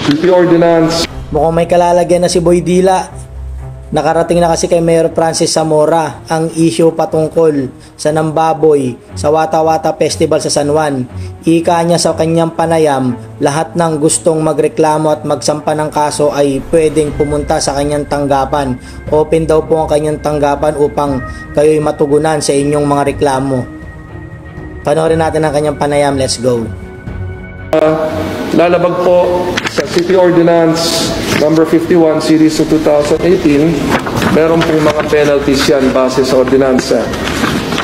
City Ordinance. Mukhang may kalalagyan na si Boy Dila. Nakarating na kasi kay Mayor Francis Zamora ang issue patungkol sa nambaboy sa Wata Wata Festival sa San Juan. Ika niya sa kanyang panayam, lahat ng gustong magreklamo at magsampa ng kaso ay pwedeng pumunta sa kanyang tanggapan. Open daw po ang kanyang tanggapan upang kayo'y matugunan sa inyong mga reklamo. Panoorin natin ang kanyang panayam. Let's go. Lalabag po sa City Ordinance number 51 series of 2018. Meron pong mga penalties yan base sa ordinansa.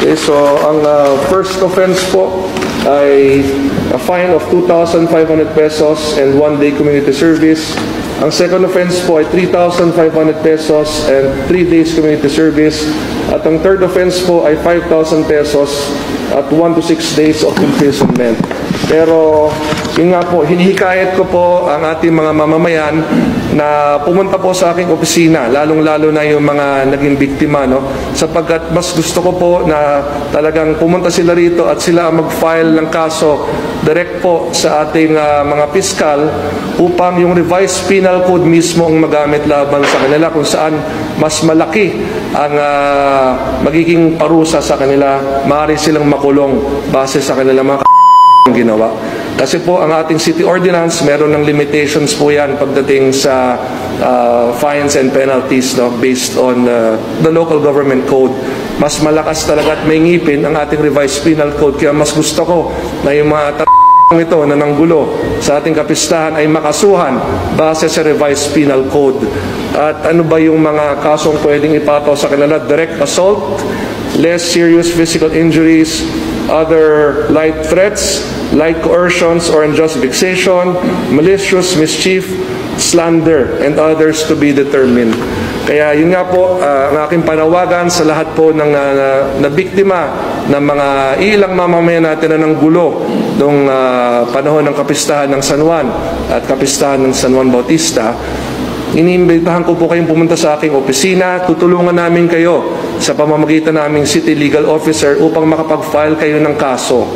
Okay, so ang first offense po ay a fine of 2,500 pesos and 1-day community service. Ang second offense po ay 3,500 pesos and 3 days community service. At ang third offense po ay 5,000 pesos at 1 to 6 days of imprisonment. Pero yun nga po, hinihikayat ko po ang ating mga mamamayan na pumunta po sa aking opisina, lalong-lalo na yung mga naging biktima, no? Sapagkat mas gusto ko po na talagang pumunta sila rito at sila ang mag-file ng kaso direct po sa ating mga piskal upang yung revised penal code mismo ang magamit laban sa kanila, kung saan mas malaki ang magiging parusa sa kanila. Maaari silang makulong base sa kanilang mga ginawa. Kasi po ang ating city ordinance, meron ng limitations po yan pagdating sa fines and penalties, no, based on the local government code. Mas malakas talaga at may ngipin ang ating revised penal code. Kaya mas gusto ko na yung mga ito na nanggulo sa ating kapistahan ay makasuhan base sa revised penal code. At ano ba yung mga kasong pwedeng ipato sa kanila? Direct assault, less serious physical injuries, other light threats, light coercions or unjust vexation, malicious mischief, slander, and others to be determined. Kaya yun nga po ang aking panawagan sa lahat po ng nabiktima ng mga ilang mamamayan natin na ng gulo noong panahon ng kapistahan ng San Juan at kapistahan ng San Juan Bautista. Iniimbitahan ko po kayong pumunta sa aking opisina. Tutulungan namin kayo sa pamamagitan naming City Legal Officer upang makapag-file kayo ng kaso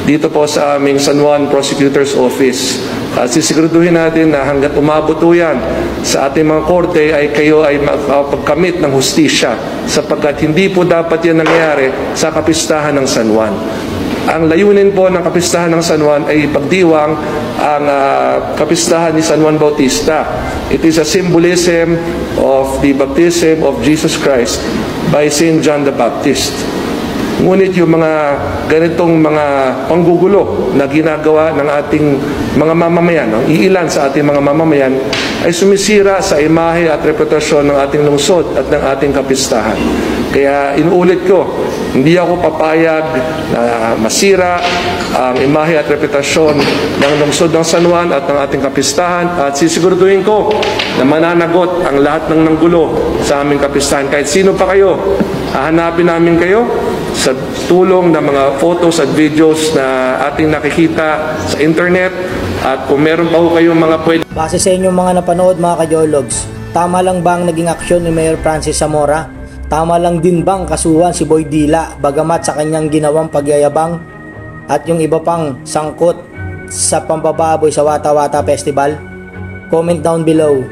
dito po sa aming San Juan Prosecutor's Office. At sisiguraduhin natin na hanggat umabot po yan sa ating mga korte ay kayo ay makapagkamit ng hustisya, sapagkat hindi po dapat yan nangyayari sa kapistahan ng San Juan. Ang layunin po ng kapistahan ng San Juan ay pagdiwang ang kapistahan ni San Juan Bautista. It is a symbolism of the baptism of Jesus Christ by St. John the Baptist. Ngunit yung mga ganitong mga panggugulo na ginagawa ng ating mga mamamayan, no? Iilan sa ating mga mamamayan ay sumisira sa imahe at reputasyon ng ating lungsod at ng ating kapistahan. Kaya inuulit ko, hindi ako papayag na masira ang imahe at reputasyon ng lungsod ng San Juan at ng ating kapistahan, at sisiguraduhin ko na mananagot ang lahat ng nanggulo sa aming kapistahan. Kahit sino pa kayo, hahanapin namin kayo sa tulong ng mga photos at videos na ating nakikita sa internet. At kung meron pa ho kayong mga pwede... Base sa inyong mga napanood, mga ka-Jologs, tama lang ba ang naging aksyon ni Mayor Francis Zamora? Tama lang din bang kasuhan si Boy Dila bagamat sa kanyang ginawang pagyayabang at yung iba pang sangkot sa pambababoy sa Wata Wata Festival? Comment down below.